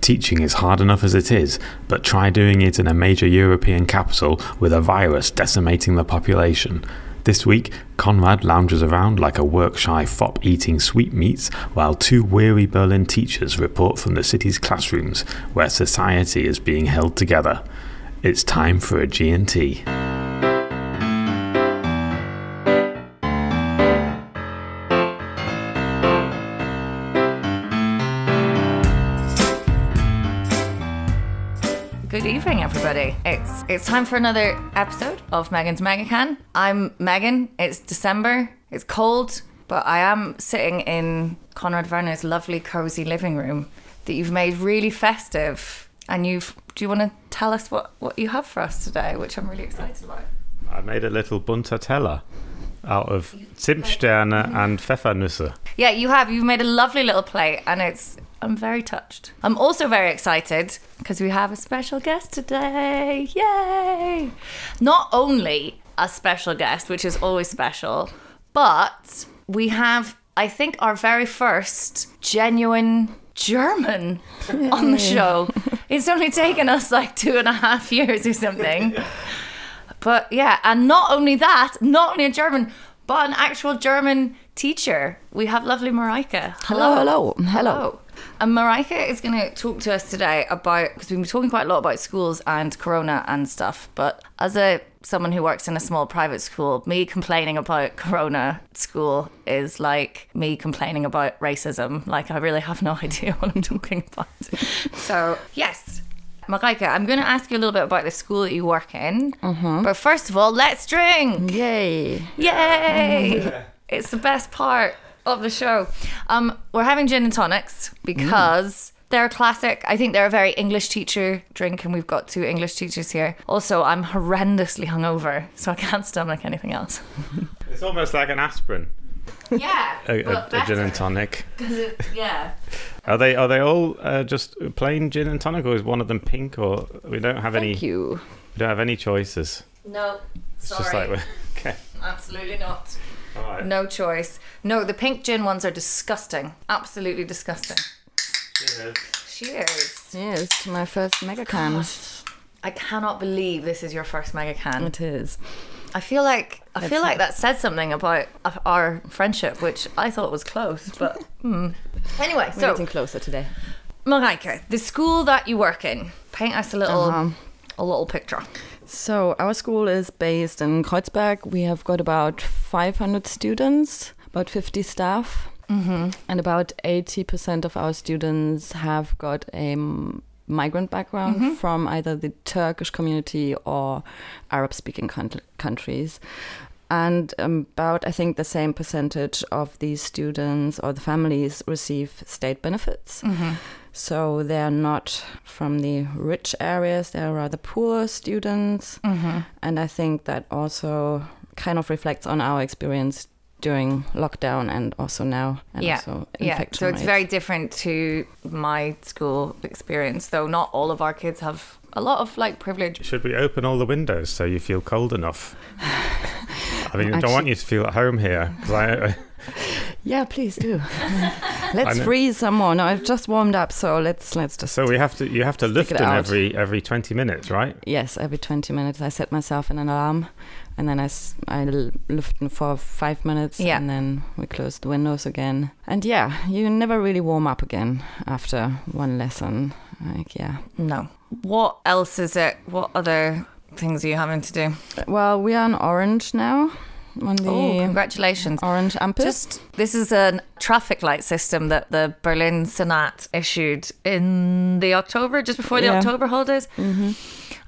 Teaching is hard enough as it is, but try doing it in a major European capital with a virus decimating the population. This week, Konrad lounges around like a work-shy fop eating sweetmeats, while two weary Berlin teachers report from the city's classrooms, where society is being held together. It's time for a G&T. Good evening, everybody. It's time for another episode of Megan's Megacan. I'm Megan. It's December. It's cold, but I am sitting in Konrad Werner's lovely, cozy living room that you've made really festive. And do you want to tell us what you have for us today, which I'm really excited about? I made a little bunter Teller out of Zimtsterne and Pfeffernüsse. Yeah, you have. You've made a lovely little plate, and I'm very touched. I'm also very excited because we have a special guest today. Yay! Not only a special guest, which is always special, but we have, I think, our very first genuine German on the show. It's only taken us like 2.5 years or something. But yeah, and not only that, not only a German, but an actual German teacher. We have lovely Mareike. Hello. And Mareike is going to talk to us today about, because we've been talking quite a lot about schools and Corona and stuff, but as someone who works in a small private school, me complaining about Corona school is like me complaining about racism. Like, I really have no idea what I'm talking about. So, yes. Mareike, I'm going to ask you a little bit about the school that you work in. Mm-hmm. But first of all, let's drink! Yay! Yay! It's the best part of the show. We're having gin and tonics because they're a classic. I think they're a very English teacher drink, and we've got 2 English teachers here. Also, I'm horrendously hungover, so I can't stomach anything else. It's almost like an aspirin. Yeah, a gin and tonic. Yeah. Are they all just plain gin and tonic, or is one of them pink? Or we don't have any. Thank you. We don't have any choices. No, It's sorry. just like okay. Absolutely not. All right. No choice. No, the pink gin ones are disgusting. Absolutely disgusting. Cheers. Cheers. Yes, to my first Megacan. I cannot believe this is your first Megacan. It is. I feel like that said something about our friendship, which I thought was close, but anyway. We're So, getting closer today. Mareike, the school that you work in, paint us a little picture. So our school is based in Kreuzberg. We have got about 500 students, about 50 staff, and about 80% of our students have got a migrant background from either the Turkish community or Arab-speaking countries. And about, I think, the same percentage of these students or the families receive state benefits. So they're not from the rich areas, they're rather poor students. And I think that also kind of reflects on our experience during lockdown and also now, and also infection So it's rates. very different to my school experience, though not all of our kids have a lot of like privilege. Should we open all the windows so you feel cold enough? I mean, I don't want you to feel at home here. 'Cause Yeah, please do. Let's freeze some more. No, I've just warmed up, so let's just. So you have to lift it in out. every 20 minutes, right? Yes, every 20 minutes I set myself an alarm, and then I lift for 5 minutes, and then we close the windows again. And yeah, you never really warm up again after one lesson. Like, yeah. No. What else is it? What other things are you having to do? Well, we are in orange now. On the congratulations. Orange Ampel. This is a traffic light system that the Berlin Senat issued in the October, just before the October holidays.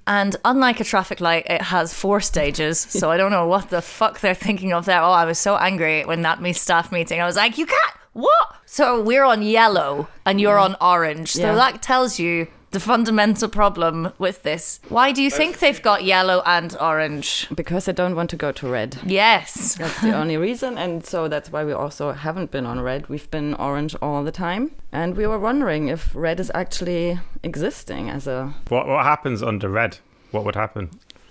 And unlike a traffic light, it has 4 stages. So I don't know what the fuck they're thinking of there. Oh, I was so angry when that staff meeting. I was like, you can't, what? So we're on yellow and you're on orange. So that tells you the fundamental problem with this. Why do you think they've got yellow and orange? Because they don't want to go to red. Yes. That's the only reason. And so that's why we also haven't been on red. We've been orange all the time. And we were wondering if red is actually existing as a... What happens under red? What would happen?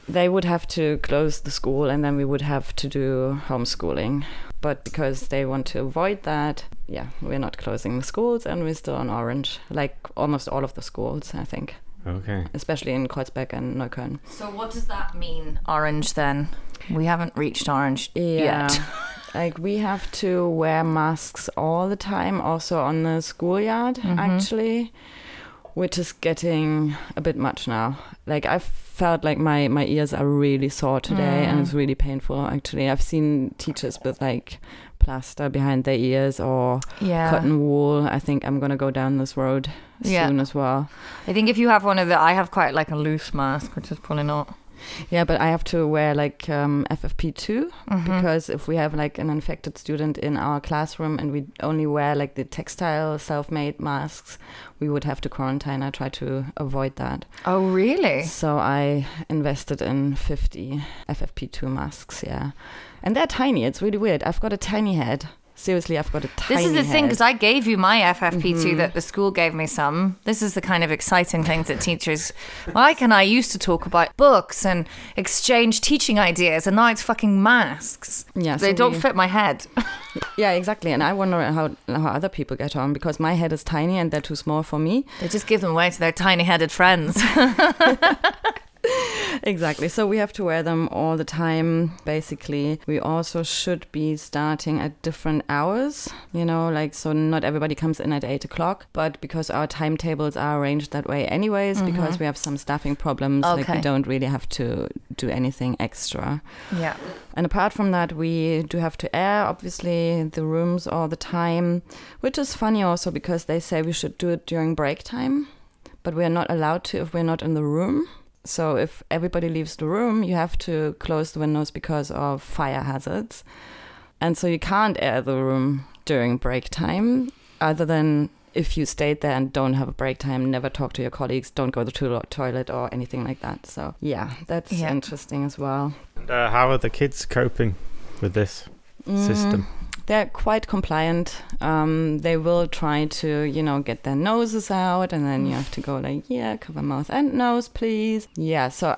they would have to close the school and then we would have to do homeschooling. But because they want to avoid that, yeah, we're not closing the schools and we're still on orange, like almost all of the schools, I think. Okay. Especially in Kreuzberg and Neukölln. So what does that mean, orange, then? We haven't reached orange yet. Like we have to wear masks all the time, also on the schoolyard, actually, which is getting a bit much now. Like I felt like my ears are really sore today and it's really painful, actually. I've seen teachers with like plaster behind their ears or cotton wool. I think I'm going to go down this road soon as well. I think if you have one of I have quite like a loose mask, which is probably not. Yeah, but I have to wear like FFP2 because if we have like an infected student in our classroom and we only wear like the textile self-made masks, we would have to quarantine. I try to avoid that. Oh, really? So I invested in 50 FFP2 masks, And they're tiny. It's really weird. I've got a tiny head. Seriously, I've got a tiny This is the thing, head. because I gave you my FFP2 that the school gave me some. This is the kind of exciting things that teachers... Mike and I used to talk about books and exchange teaching ideas, and now it's fucking masks. Yeah, they don't fit my head. Yeah, exactly. And I wonder how other people get on, because my head is tiny and they're too small for me. They just give them away to their tiny-headed friends. Exactly. So we have to wear them all the time, basically. We also should be starting at different hours, like, so not everybody comes in at 8 o'clock, but because our timetables are arranged that way anyways, because we have some staffing problems, like we don't really have to do anything extra. Yeah. And apart from that, we do have to air, obviously, the rooms all the time, which is funny also because they say we should do it during break time, but we're not allowed to if we're not in the room. So if everybody leaves the room, you have to close the windows because of fire hazards. And so you can't air the room during break time, other than if you stayed there and don't have a break time, never talk to your colleagues, don't go to the toilet or anything like that. So yeah, that's interesting as well. And how are the kids coping with this system? They're quite compliant. They will try to, get their noses out, and then you have to go like, cover mouth and nose, please. Yeah, so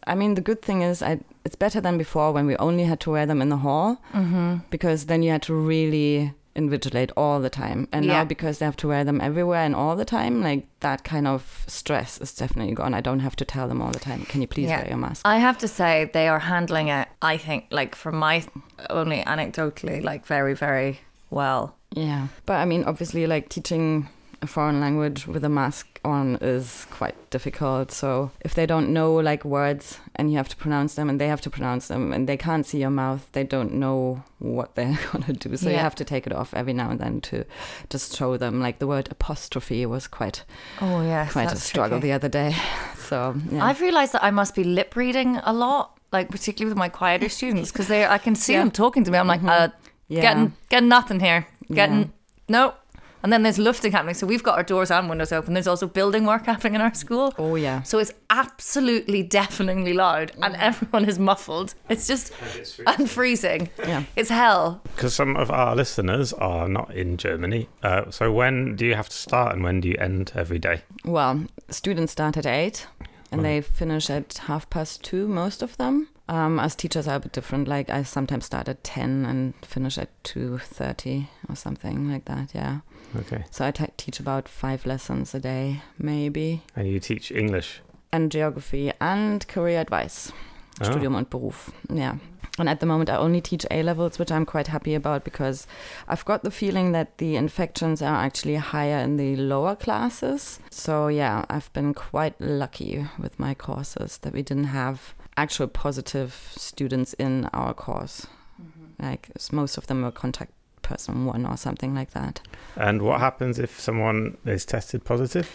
I mean, the good thing is it's better than before when we only had to wear them in the hall, because then you had to really invigilate all the time. And now because they have to wear them everywhere and all the time, like that kind of stress is definitely gone. I don't have to tell them all the time, can you please wear your mask? I have to say they are handling it, I think, like from my only anecdotally, like very, very well. Yeah. But I mean, obviously, like teaching a foreign language with a mask on is quite difficult. So if they don't know like words and you have to pronounce them and they have to pronounce them and they can't see your mouth, they don't know what they're going to do. So you have to take it off every now and then to just show them. Like the word apostrophe was quite a struggle the other day. So I've realized that I must be lip reading a lot, like particularly with my quieter students, because I can see them talking to me. I'm like, getting nothing here. No. And then there's lufting happening. So we've got our doors and windows open. There's also building work happening in our school. Oh, yeah. So it's absolutely deafeningly loud and everyone is muffled. It's just and freezing. Yeah. It's hell. Because some of our listeners are not in Germany. So when do you have to start and when do you end every day? Well, students start at 8 and they finish at 2:30, most of them. As teachers are a bit different. Like I sometimes start at 10 and finish at 2:30 or something like that, yeah. Okay. So I teach about 5 lessons a day, maybe. And you teach English? And geography and career advice. Studium und Beruf, yeah. And at the moment I only teach A-levels, which I'm quite happy about because I've got the feeling that the infections are actually higher in the lower classes. So yeah, I've been quite lucky with my courses that we didn't have actual positive students in our course. Like most of them were contact person 1 or something like that. And what happens if someone is tested positive?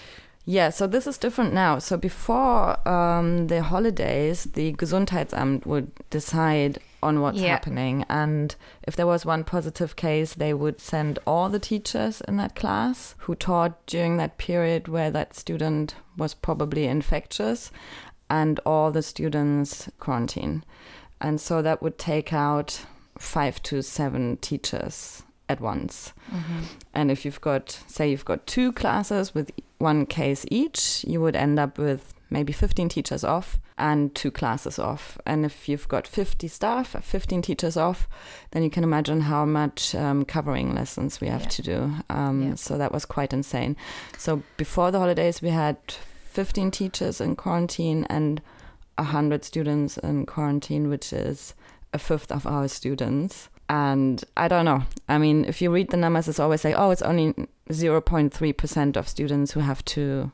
Yeah, so this is different now. So before the holidays, the Gesundheitsamt would decide on what's happening. And if there was one positive case, they would send all the teachers in that class who taught during that period where that student was probably infectious, and all the students quarantine. And so that would take out 5 to 7 teachers at once. And if you've got 2 classes with 1 case each, you would end up with maybe 15 teachers off and 2 classes off. And if you've got 50 staff, 15 teachers off, then you can imagine how much covering lessons we have to do. So that was quite insane. So before the holidays, we had 15 teachers in quarantine and 100 students in quarantine, which is a fifth of our students. And I don't know. I mean, if you read the numbers, it's always like, oh, it's only 0.3% of students who have to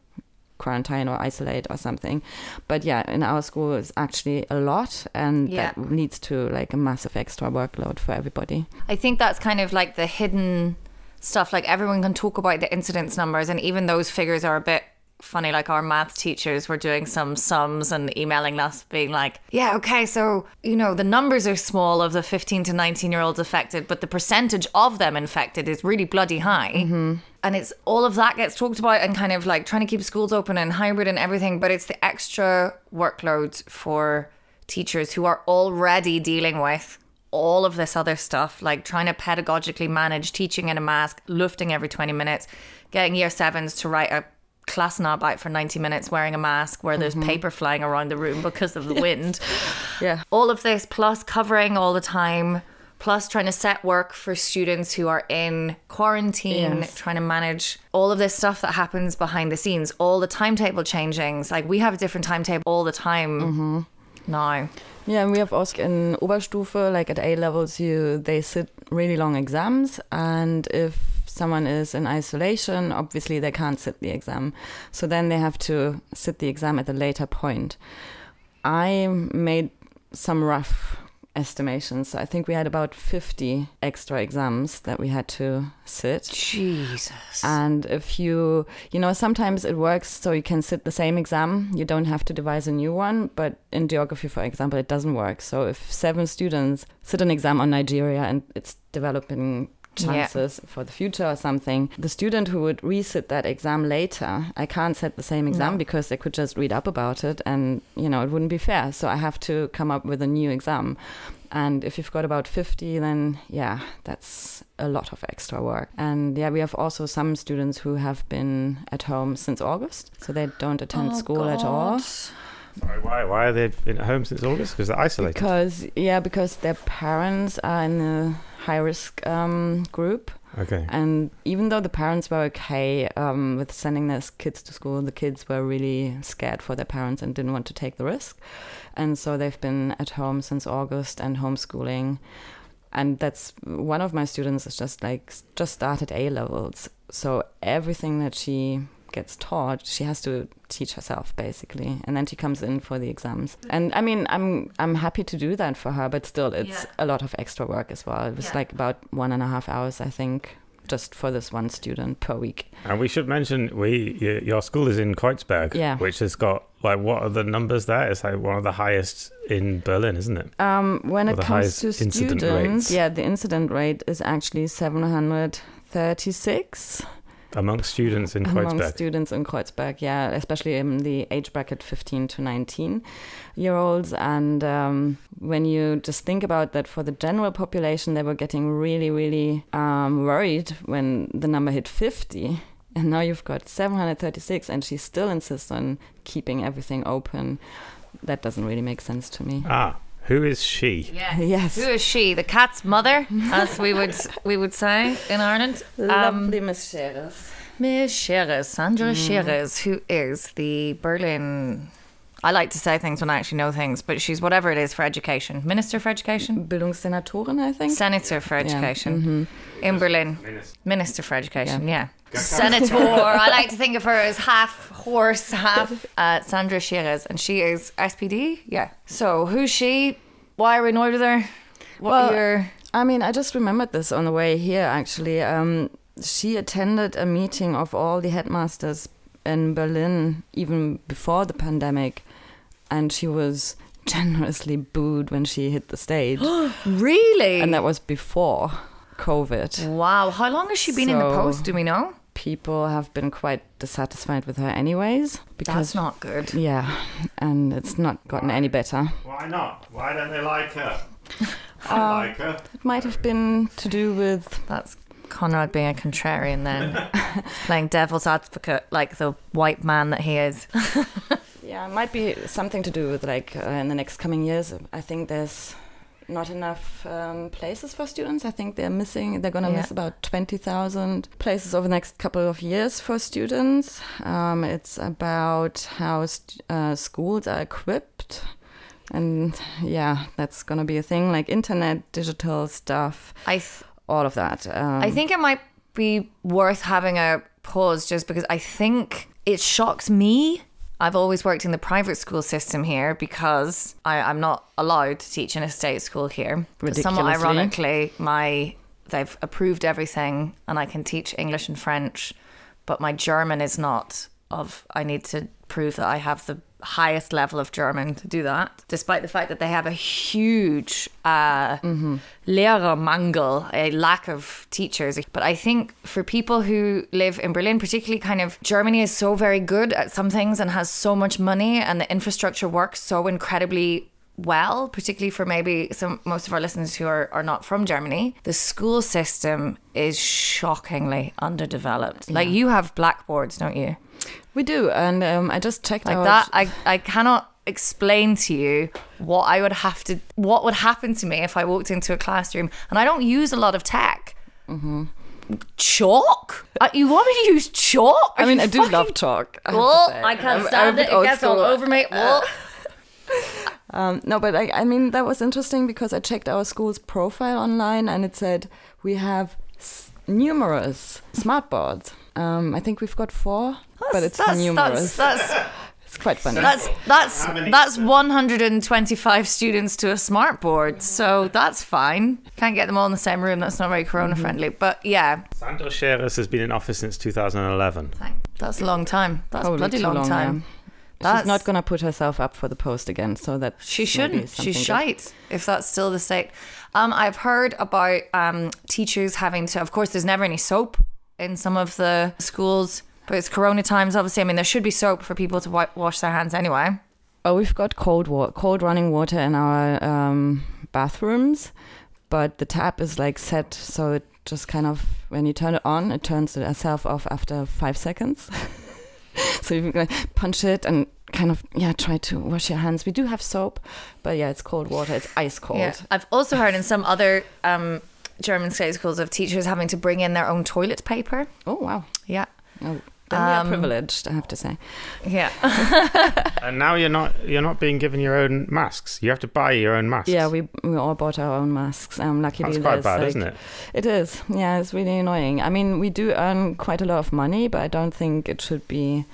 quarantine or isolate or something. But yeah, in our school, it's actually a lot. And that leads to like a massive extra workload for everybody. I think that's kind of like the hidden stuff. Like everyone can talk about the incidence numbers, and even those figures are a bit funny. Like our maths teachers were doing some sums and emailing us being like, yeah, okay, so the numbers are small of the 15 to 19-year-olds affected, but the percentage of them infected is really bloody high. And it's all of that gets talked about, and kind of like trying to keep schools open and hybrid and everything, but it's the extra workload for teachers who are already dealing with all of this other stuff, like trying to pedagogically manage teaching in a mask, lifting every 20 minutes, getting year 7s to write a Klassenarbeit for 90 minutes wearing a mask where there's paper flying around the room because of the wind. All of this, plus covering all the time, plus trying to set work for students who are in quarantine, trying to manage all of this stuff that happens behind the scenes, all the timetable changings. Like we have a different timetable all the time now. Yeah, and we have also in Oberstufe, like at A levels, they sit really long exams, and if someone is in isolation, obviously they can't sit the exam. So then they have to sit the exam at a later point. I made some rough estimations. So I think we had about 50 extra exams that we had to sit. Jesus. And if you sometimes it works so you can sit the same exam. You don't have to devise a new one. But in geography, for example, it doesn't work. So if 7 students sit an exam on Nigeria and it's developing chances for the future or something, the student who would resit that exam later, I can't set the same exam because they could just read up about it, and it wouldn't be fair. So I have to come up with a new exam. And if you've got about 50, then that's a lot of extra work. And we have also some students who have been at home since August, so they don't attend school at all. Sorry, why are they been at home since August? Because they're isolated. Because their parents are in a high-risk group. Okay. And even though the parents were okay with sending their kids to school, the kids were really scared for their parents and didn't want to take the risk. And so they've been at home since August and homeschooling. And that's one of my students is just started A levels. So everything that she gets taught, she has to teach herself basically, and then she comes in for the exams. And I mean, I'm happy to do that for her, but still it's a lot of extra work as well. It was like about 1.5 hours, I think, just for this one student per week. And we should mention your school is in Kreuzberg, which has got what are the numbers there? It's like one of the highest in Berlin, isn't it? When it comes to students, the incident rate is actually 736. Amongst students in Kreuzberg? Amongst students in Kreuzberg, especially in the age bracket 15 to 19-year-olds. And when you just think about that for the general population, they were getting really, really worried when the number hit 50. And now you've got 736, and she still insists on keeping everything open. That doesn't really make sense to me. Who is she? Yes. Who is she? The cat's mother, as we would say in Ireland. Lovely Miss Scheres. Miss Scheres, Sandra Scheres, who is the Berlin... I like to say things when I actually know things, but she's whatever it is for education. Minister for Education? Bildungssenatorin, I think. Senator for Education in Berlin. Minister for Education, Senator. I like to think of her as half horse, half Sandra Scheres, and she is SPD? Yeah. So who's she? Why are we annoyed with her? What year? I mean, I just remembered this on the way here, actually. She attended a meeting of all the headmasters in Berlin even before the pandemic, and she was generously booed when she hit the stage. Really? And that was before COVID. Wow. How long has she been in the post? Do we know? People have been quite dissatisfied with her anyways. Because, that's not good. Yeah, and it's not gotten any better. Why not? Why don't they like her? I like her. It might have been to do with... That's Konrad being a contrarian then. Playing devil's advocate like the white man that he is. Yeah, it might be something to do with like in the next coming years. I think there's not enough places for students. I think they're going to miss about 20,000 places over the next couple of years for students. It's about how schools are equipped. And yeah, that's going to be a thing, like internet, digital stuff, all of that. I think it might be worth having a pause just because I think it shocks me. I've always worked in the private school system here because I'm not allowed to teach in a state school here. Somewhat ironically, they've approved everything and I can teach English and French, but my German is not I need to prove that I have the highest level of German to do that, despite the fact that they have a huge Lehrermangel, a lack of teachers. But I think for people who live in Berlin, particularly kind of Germany is so very good at some things and has so much money and the infrastructure works so incredibly well, particularly for maybe most of our listeners who are not from Germany. The school system is shockingly underdeveloped. Like you have blackboards, don't you? We do, and I just checked like out. That. I cannot explain to you what would happen to me if I walked into a classroom, and I don't use a lot of tech. Mm-hmm. Chalk? You want me to use chalk? I mean, I do love chalk. I can't stand it. It gets all over me. No, but I mean, that was interesting because I checked our school's profile online and it said we have numerous smartboards. I think we've got 4, but it's numerous. It's quite funny. That's 125 students to a smartboard, so that's fine. Can't get them all in the same room. That's not very corona friendly, but yeah. Sandra Scheres has been in office since 2011. That's a long time. That's a bloody long time. She's not going to put herself up for the post again, so that she shouldn't. She's shite if that's still the state. I've heard about teachers having to. Of course, there's never any soap in some of the schools, but it's Corona times. Obviously, I mean, there should be soap for people to wash their hands anyway. Oh, we've got cold running water in our bathrooms, but the tap is like set, so it just kind of when you turn it on, it turns itself off after 5 seconds. So you can punch it and kind of try to wash your hands. We do have soap, but it's cold water. It's ice cold. Yeah. I've also heard in some other German state schools of teachers having to bring in their own toilet paper. Oh wow! Yeah. Oh, then we are privileged, I have to say. Yeah. And now you're not being given your own masks. You have to buy your own masks. Yeah, we all bought our own masks. Luckily, that's quite bad, isn't it? It is. Yeah, it's really annoying. I mean, we do earn quite a lot of money, but I don't think it should be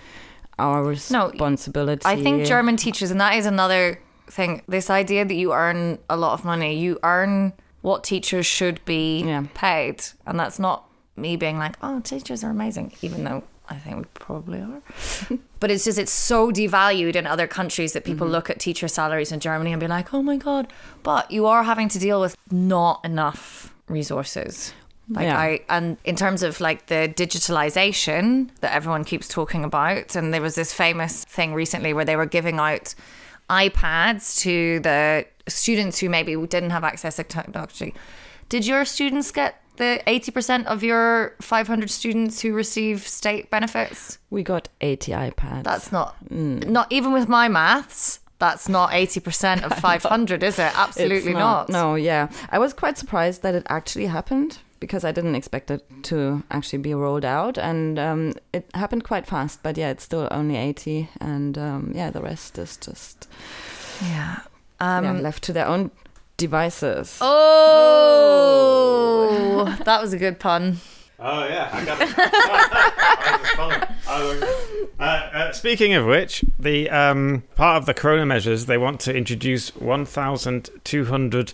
our responsibility. I think German teachers, and that is another thing, this idea that you earn a lot of money, you earn what teachers should be paid. And that's not me being like, oh, teachers are amazing, even though I think we probably are. But it's so devalued in other countries that people look at teacher salaries in Germany and be like, oh my God. But you are having to deal with not enough resources. And in terms of like the digitalization that everyone keeps talking about, and there was this famous thing recently where they were giving out iPads to the students who maybe didn't have access to technology. Did your students get the 80% of your 500 students who receive state benefits? We got 80 iPads. That's not even with my maths. That's not 80% of 500, is it? Absolutely not. No, yeah. I was quite surprised that it actually happened because I didn't expect it to actually be rolled out. And it happened quite fast. But yeah, it's still only 80. And the rest is just left to their own devices. Oh, that was a good pun. Oh yeah, I got it. Speaking of which, the part of the Corona measures, they want to introduce 1,200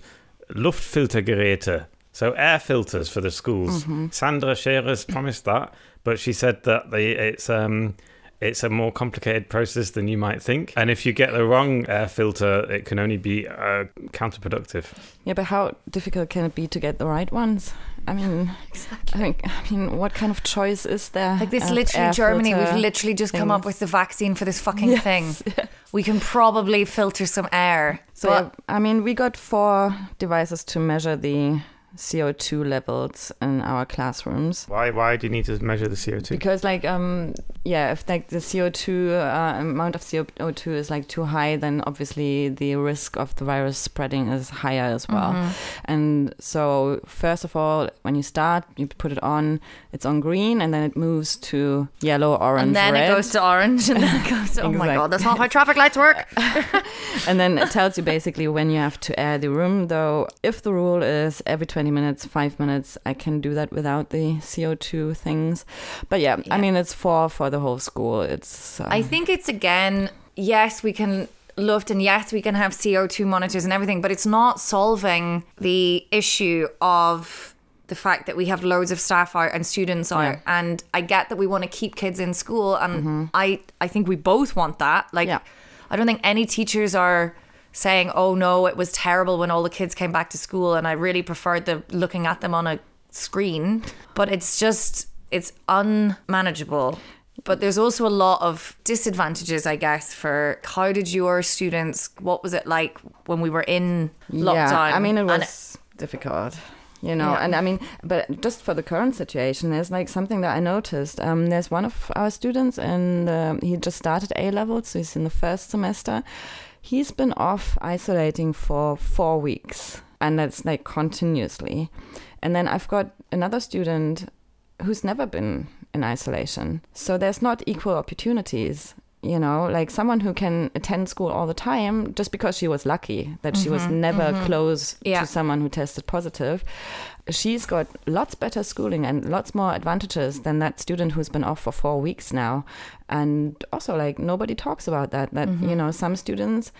Luftfiltergeräte, so air filters for the schools. Sandra Scheres promised that, but she said that it's a more complicated process than you might think. And if you get the wrong air filter, it can only be counterproductive. Yeah, but how difficult can it be to get the right ones? I mean, exactly. I mean, what kind of choice is there? Like this, literally Germany, we've literally just come up with the vaccine for this fucking thing. Yes. We can probably filter some air. So, I mean, we got 4 devices to measure the CO2 levels in our classrooms. Why do you need to measure the CO2? Because like if like the CO2 amount of CO2 is like too high, then obviously the risk of the virus spreading is higher as well. And so first of all, when you start, you put it on, it's on green, and then it moves to yellow, orange, and then red. it goes to orange, and then it goes to, oh my God, that's not how traffic lights work. And then it tells you basically when you have to air the room, though. If the rule is every 20 minutes, 5 minutes, I can do that without the CO2 things. But yeah. I mean, it's for the whole school. It's I think it's, again, yes, we can lift, and yes, we can have CO2 monitors and everything, but it's not solving the issue of the fact that we have loads of staff out and students out. And I get that we want to keep kids in school, and I think we both want that. Like, I don't think any teachers are saying, oh no, it was terrible when all the kids came back to school and I really preferred looking at them on a screen. But it's just, it's unmanageable. But there's also a lot of disadvantages, I guess, for how did your students, what was it like when we were in lockdown? Yeah, I mean, it was difficult. You know, and I mean, but just for the current situation, there's like something that I noticed. There's one of our students, and he just started A-level, so he's in the first semester. He's been off isolating for 4 weeks, and that's like continuously. And then I've got another student who's never been in isolation. So there's not equal opportunities. You know, like someone who can attend school all the time just because she was lucky that she was never close to someone who tested positive. She's got lots better schooling and lots more advantages than that student who's been off for 4 weeks now. And also, like, nobody talks about that, you know, some students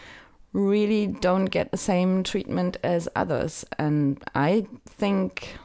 really don't get the same treatment as others. And I think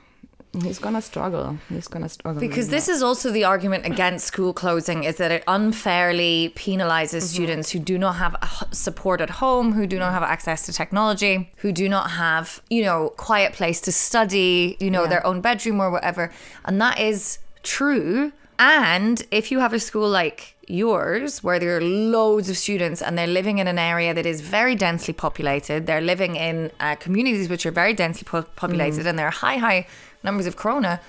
he's going to struggle. Because this is also the argument against school closing, is that it unfairly penalizes students who do not have support at home, who do not have access to technology, who do not have, you know, quiet place to study, you know, their own bedroom or whatever. And that is true. And if you have a school like yours, where there are loads of students and they're living in an area that is very densely populated, they're living in communities which are very densely populated, and there are high numbers of corona,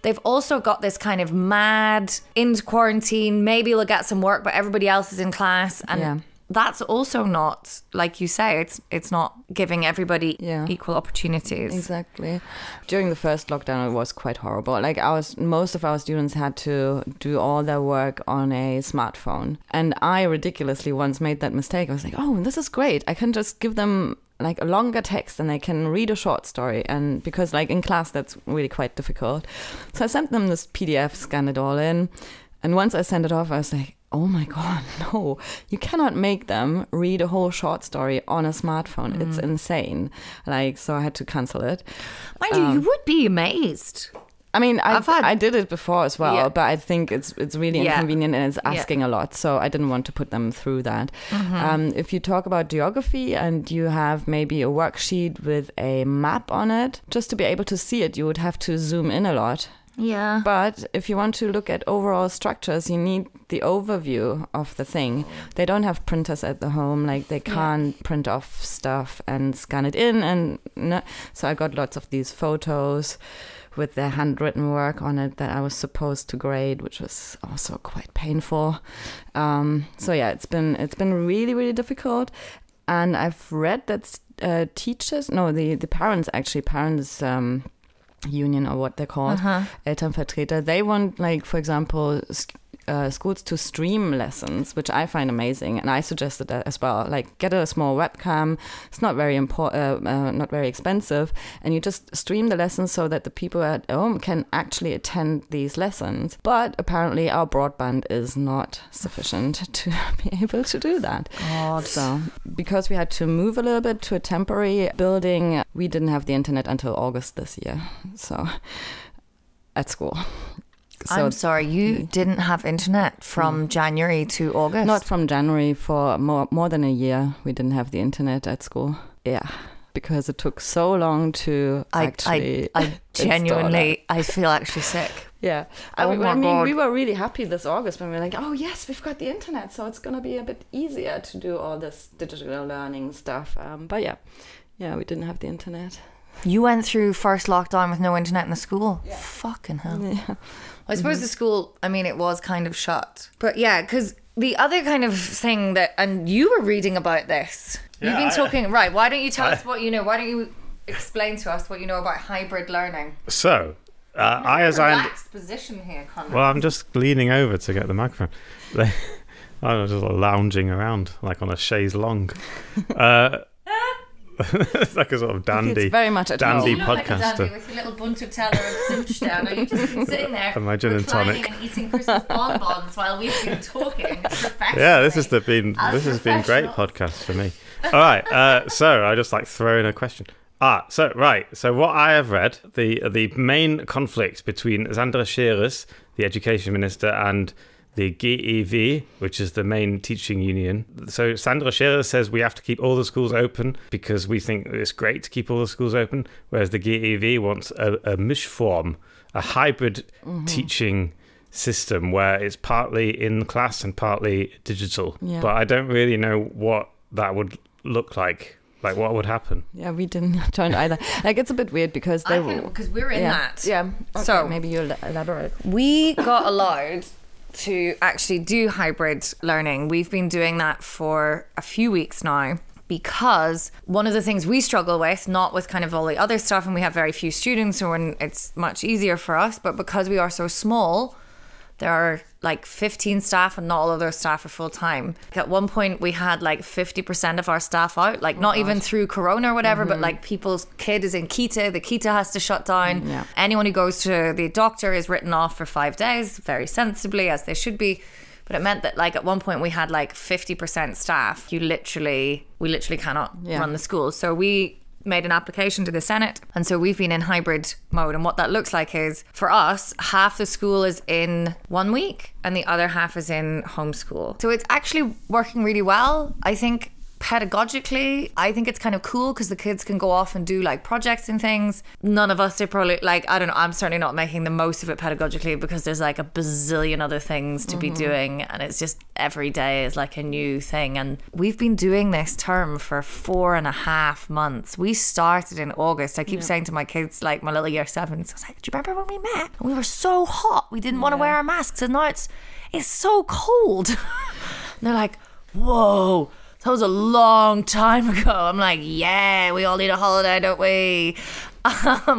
they've also got this kind of mad into quarantine, maybe they'll get some work, but everybody else is in class, and that's also not, like you say, it's not giving everybody equal opportunities. Exactly. During the first lockdown, it was quite horrible. Like most of our students had to do all their work on a smartphone, and I ridiculously once made that mistake. I was like, oh, this is great, I can just give them like a longer text and they can read a short story, and because like in class that's really quite difficult. So I sent them this PDF, scanned it all in, and once I sent it off, I was like, oh my God, no, you cannot make them read a whole short story on a smartphone. It's insane. Like, so I had to cancel it. Mind you, you would be amazed. I mean, I did it before as well, but I think it's really inconvenient and it's asking a lot. So I didn't want to put them through that. If you talk about geography and you have maybe a worksheet with a map on it, just to be able to see it, you would have to zoom in a lot. Yeah. But if you want to look at overall structures, you need the overview of the thing. They don't have printers at the home, like they can't print off stuff and scan it in. And so I got lots of these photos with their handwritten work on it that I was supposed to grade, which was also quite painful. So yeah, it's been really, really difficult. And I've read that the parents union, or what they're called, Elternvertreter, they want, like, for example, schools to stream lessons, which I find amazing, and I suggested that as well. Like, get a small webcam. It's not very not very expensive, and you just stream the lessons so that the people at home can actually attend these lessons. But apparently, our broadband is not sufficient to be able to do that. God. So, because we had to move a little bit to a temporary building, we didn't have the internet until August this year. So, at school. So I'm sorry, you didn't have internet from January to August? Not from January, for more than a year. We didn't have the internet at school. Yeah, because it took so long to actually I genuinely, I feel actually sick. Yeah. I mean, we were really happy this August when we were like, oh yes, we've got the internet, so it's going to be a bit easier to do all this digital learning stuff. But yeah, we didn't have the internet. You went through first lockdown with no internet in the school? Yeah. Fucking hell. Yeah. I suppose the school, I mean, it was kind of shut. But yeah, because the other kind of thing that, and you were reading about this. Yeah, You've been talking, right, why don't you tell us what you know? Why don't you explain to us what you know about hybrid learning? So, relaxed position here, Konrad. Well, I'm just leaning over to get the microphone. I'm just lounging around like on a chaise longue. It's like a sort of dandy, It's very much at dandy You look like a podcaster. dandy with your little bunter-teller of Zimtstern, and you've just been sitting there And gin and reclining tonic. and eating Christmas bonbons while we've been talking professionally. Yeah, this has been great professionals. podcast for me. All right, so I just like throw in a question. So what I have read, the main conflict between Sandra Scheres, the education minister, and the GEV, which is the main teaching union. So Sandra Scheres says we have to keep all the schools open because we think it's great to keep all the schools open, whereas the GEV wants a mischform, a hybrid teaching system where it's partly in class and partly digital. Yeah. But I don't really know what that would look like. Like what would happen? Yeah, we didn't join either. Like, it's a bit weird because they were... Because we're in yeah. that. Yeah. Okay, So- maybe you elaborate. We got allowed to actually do hybrid learning. We've been doing that for a few weeks now because one of the things we struggle with, not with kind of all the other stuff, and we have very few students, so it's much easier for us, but because we are so small, there are like 15 staff and not all of those staff are full time. At one point we had like 50% of our staff out, like not even through Corona or whatever, but like people's kid is in Kita, the Kita has to shut down. Yeah. Anyone who goes to the doctor is written off for 5 days, very sensibly, as they should be. But it meant that like at one point we had like 50% staff. We literally cannot run the school. So we made an application to the Senate, and so we've been in hybrid mode, and what that looks like is, for us, half the school is in 1 week and the other half is in homeschool. So it's actually working really well. I think pedagogically, I think it's kind of cool because the kids can go off and do like projects and things. None of us are probably like, I don't know, I'm certainly not making the most of it pedagogically because there's like a bazillion other things to be doing, and it's just every day is like a new thing. And we've been doing this term for 4.5 months. We started in August. I keep saying to my kids, like my little year 7s, I was like, do you remember when we met? And we were so hot, we didn't want to wear our masks, and now it's so cold. And they're like, whoa, that was a long time ago. I'm like, yeah, we all need a holiday, don't we?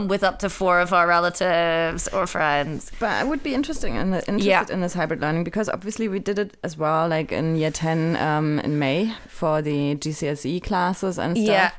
With up to 4 of our relatives or friends. But I would be interested in this hybrid learning because obviously we did it as well, like in year 10 in May for the GCSE classes and stuff. Yeah.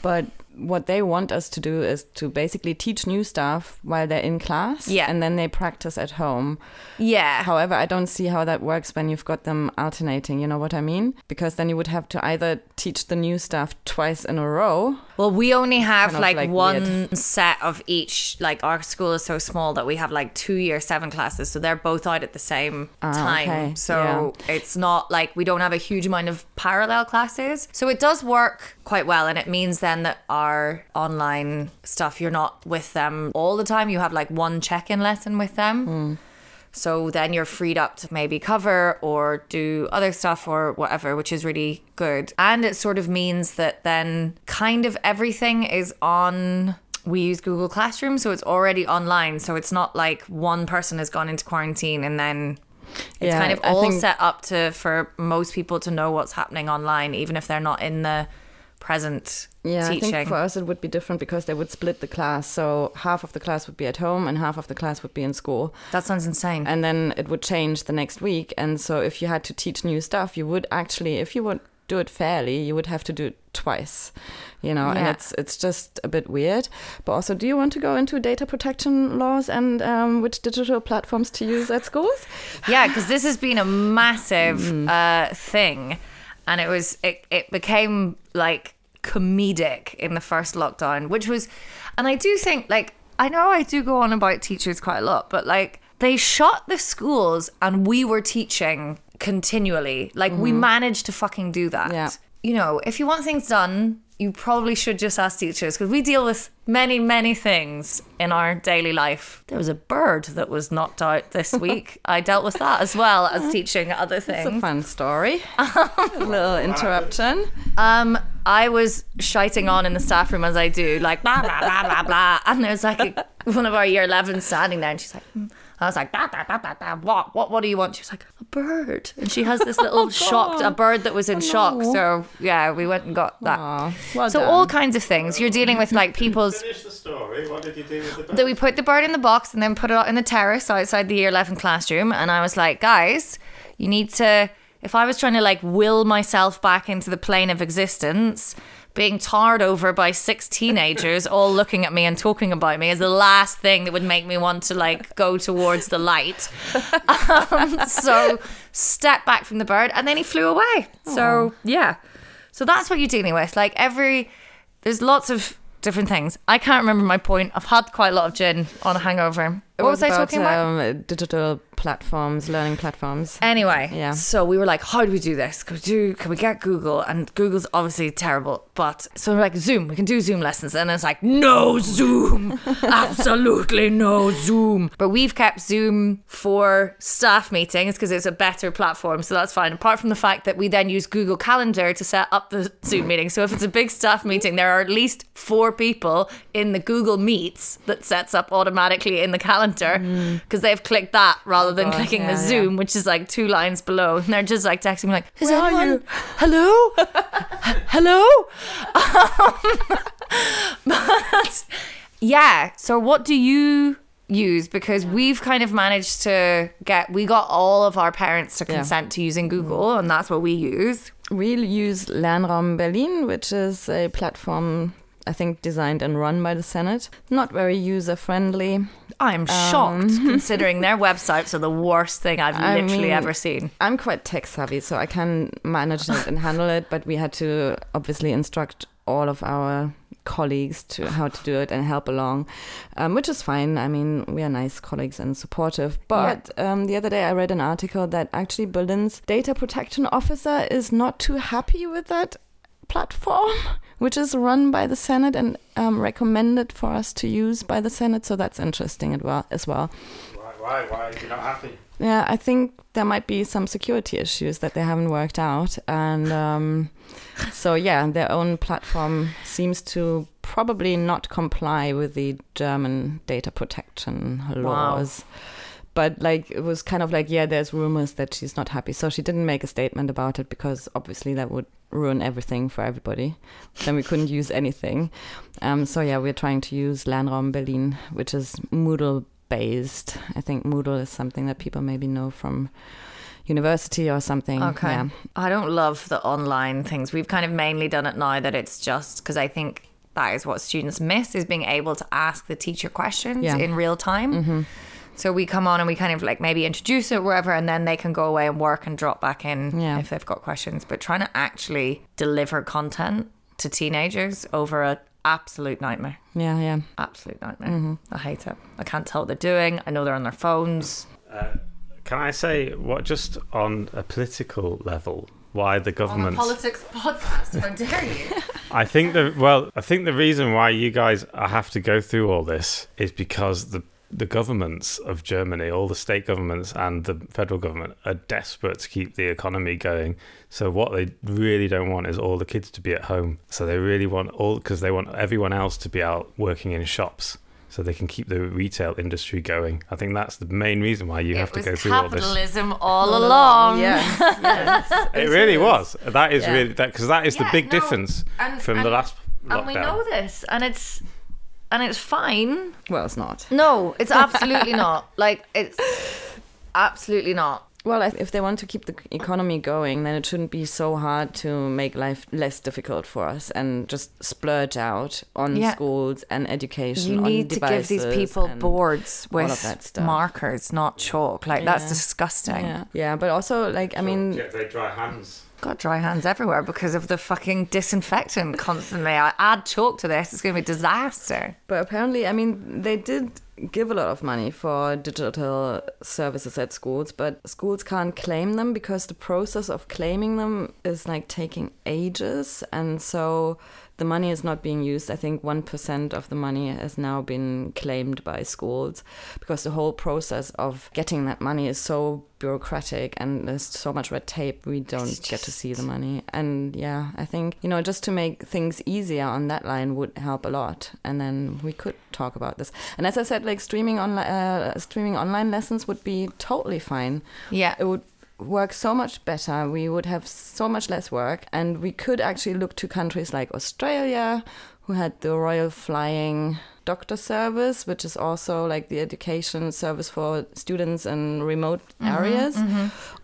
But what they want us to do is to basically teach new stuff while they're in class. Yeah. And then they practice at home. Yeah. However, I don't see how that works when you've got them alternating, you know what I mean? Because then you would have to either teach the new stuff twice in a row. Well, we only have Kind of like one weird. set of each. Like our school is so small that we have like 2 year 7 classes. So they're both out at the same time. okay. So it's not like we don't have a huge amount of parallel classes. So it does work quite well. And it means then that our online stuff, you're not with them all the time. You have like one check-in lesson with them. So then you're freed up to maybe cover or do other stuff or whatever, which is really good. And it sort of means that then kind of everything is on... We use Google Classroom, so it's already online. So it's not like one person has gone into quarantine and then... It's Yeah, kind of I all think- set up for most people to know what's happening online, even if they're not in the present Yeah, teaching. I think for us it would be different because they would split the class. So half of the class would be at home and half of the class would be in school. That sounds insane. And then it would change the next week. And so if you had to teach new stuff, you would actually, if you would do it fairly, you would have to do it twice, you know, Yeah. and it's just a bit weird. But also, do you want to go into data protection laws and which digital platforms to use at schools? Yeah, because this has been a massive thing, and it became like comedic in the first lockdown, which was, and I do think, like, I know I do go on about teachers quite a lot, but like they shut the schools and we were teaching continually. Like we managed to fucking do that. Yeah. You know, if you want things done, you probably should just ask teachers, because we deal with many, many things in our daily life. There was a bird that was knocked out this week. I dealt with that as well as teaching other It's a things. fun story. A little interruption. I was shiting on in the staff room as I do, like blah blah blah blah blah, and there's like one of our year 11s standing there, and she's like, I was like, blah, blah, blah, blah, blah. What do you want? She was like, a bird, and she has this little a bird that was in shock. So yeah, we went and got that. Well so done. all kinds of things. You're dealing with like people's. Finish the story. What did you do with the bird? That we put the bird in the box and then put it out in the terrace outside the year 11 classroom, and I was like, guys, you need to. If I was trying to like will myself back into the plane of existence, being tarred over by 6 teenagers all looking at me and talking about me is the last thing that would make me want to like go towards the light. So step back from the bird, and then he flew away. So yeah, so that's what you're dealing with. Like there's lots of different things. I can't remember my point. I've had quite a lot of gin on a hangover. What was I talking about? Digital platforms, learning platforms. Anyway, Yeah. So we were like, how do we do this? Can we get Google? And Google's obviously terrible. But so we're like, Zoom, we can do Zoom lessons. And it's like, no Zoom. Absolutely no Zoom. But we've kept Zoom for staff meetings because it's a better platform. So that's fine. Apart from the fact that we then use Google Calendar to set up the Zoom meeting. So if it's a big staff meeting, there are at least 4 people in the Google Meets that sets up automatically in the calendar because they've clicked that rather than clicking the Zoom, which is like 2 lines below, and they're just like texting me like, is Where are anyone you? hello hello but yeah, so what do you use? Because we've kind of managed to we got all of our parents to consent to using Google, and that's what we use. We'll use Lernraum Berlin, which is a platform I think designed and run by the Senate. Not very user-friendly. I'm shocked considering their websites are the worst thing I've literally ever seen. I'm quite tech savvy, so I can manage it and handle it, but we had to obviously instruct all of our colleagues to how to do it and help along, which is fine. I mean, we are nice colleagues and supportive. But the other day I read an article that actually Berlin's data protection officer is not too happy with that platform, which is run by the Senate and recommended for us to use by the Senate. So that's interesting as well. Why are you not happy? Yeah, I think there might be some security issues that they haven't worked out. And so, yeah, their own platform seems to probably not comply with the German data protection laws. Wow. But like it was kind of like, yeah, there's rumors that she's not happy. So she didn't make a statement about it because obviously that would ruin everything for everybody. Then we couldn't use anything. So yeah, we're trying to use Lernraum Berlin, which is Moodle based. I think Moodle is something that people maybe know from university or something. Okay. Yeah. I don't love the online things. We've kind of mainly done it now that it's just because I think that is what students miss, is being able to ask the teacher questions in real time. Mm-hmm. So we come on and we kind of like maybe introduce it wherever, and then they can go away and work and drop back in if they've got questions. But trying to actually deliver content to teenagers over a absolute nightmare. Yeah. Absolute nightmare. Mm-hmm. I hate it. I can't tell what they're doing. I know they're on their phones. Can I say what, just on a political level, why the government... On a politics podcast, how dare you? I think the reason why you guys have to go through all this is because the governments of Germany, all the state governments and the federal government, are desperate to keep the economy going. So what they really don't want is all the kids to be at home. So they really want because they want everyone else to be out working in shops so they can keep the retail industry going. I think that's the main reason why you have to go through all this. Capitalism all along. Yes. It really was. That is really because that is the big difference from the last lockdown. And we know this, and it's fine. Well, it's not. No, it's absolutely not. Like, it's absolutely not. Well, if they want to keep the economy going, then it shouldn't be so hard to make life less difficult for us and just splurge out on schools and education. You need to give these people boards with all of that stuff. Markers, not chalk. Like, that's disgusting. Yeah, but also, like, I mean... Get very dry hands. Got dry hands everywhere because of the fucking disinfectant constantly. I add chalk to this, it's going to be a disaster. But apparently, I mean, they did give a lot of money for digital services at schools, but schools can't claim them because the process of claiming them is like taking ages. And so the money is not being used. I think 1% of the money has now been claimed by schools, because the whole process of getting that money is so bureaucratic and there's so much red tape, we don't get to see the money. And yeah, I think, you know, just to make things easier on that line would help a lot. And then we could talk about this. And as I said, like streaming online lessons would be totally fine. Yeah. It would work so much better. We would have so much less work, and we could actually look to countries like Australia, who had the Royal Flying Doctor Service, which is also like the education service for students in remote areas,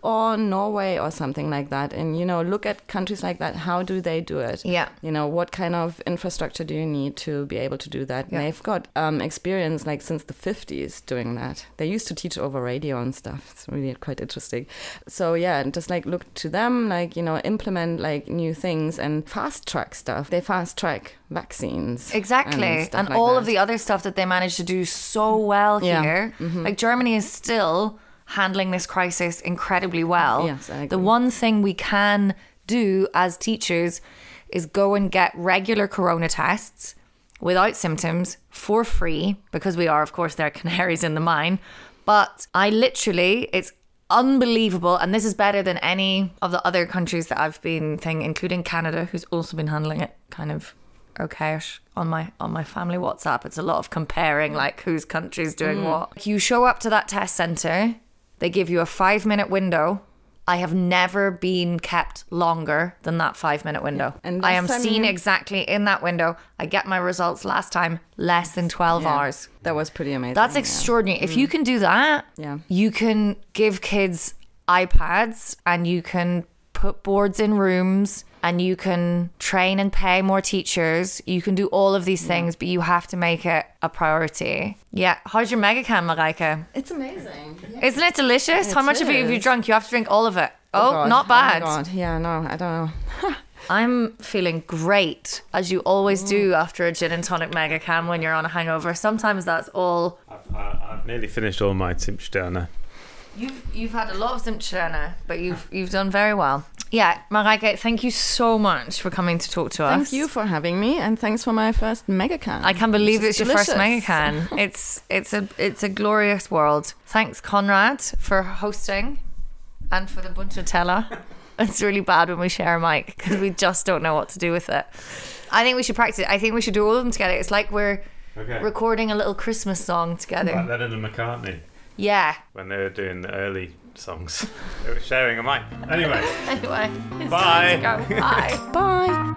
or Norway or something like that. And, you know, look at countries like that. How do they do it? Yeah. You know, what kind of infrastructure do you need to be able to do that? Yeah. And they've got experience like since the 50s doing that. They used to teach over radio and stuff. It's really quite interesting. So yeah, and just like look to them, like, you know, implement like new things and fast track stuff. They fast track vaccines. Exactly. And like all that. of the other stuff that they managed to do so well here. Like Germany is still handling this crisis incredibly well. Yes, I agree. The one thing we can do as teachers is go and get regular corona tests without symptoms for free, because we are, of course, their canaries in the mine. But it's unbelievable, and this is better than any of the other countries that I've been including Canada, who's also been handling it kind of okay-ish on my family WhatsApp. It's a lot of comparing like whose country's doing what. You show up to that test center, they give you a 5-minute window. I have never been kept longer than that 5-minute window. And I am seen exactly in that window. I get my results last time less than 12 hours. That was pretty amazing. That's extraordinary. If you can do that, you can give kids iPads and you can put boards in rooms and you can train and pay more teachers. You can do all of these things, but you have to make it a priority. Yeah. How's your Megacan, Mareike? It's amazing. Yeah. Isn't it delicious? How much of it have you drunk? You have to drink all of it. Oh, God. not bad. Oh my God. Yeah, no, I don't know. I'm feeling great, as you always do after a gin and tonic Megacan when you're on a hangover. Sometimes that's all. I've nearly finished all my Zimtsterne. You've had a lot of Zimtsterne, but you've done very well. Yeah, Mareike, thank you so much for coming to talk to us. Thank you for having me, and thanks for my first Megacan. I can't believe it's your first delicious. Megacan. It's a glorious world. Thanks, Konrad, for hosting and for the Bunchateller. It's really bad when we share a mic because we just don't know what to do with it. I think we should practice it. I think we should do all of them together. It's like we're recording a little Christmas song together. Like Lennon and McCartney. Yeah. When they were doing the early songs. They were sharing a mic. Anyway. Anyway. It's Bye. time to go. Bye. Bye.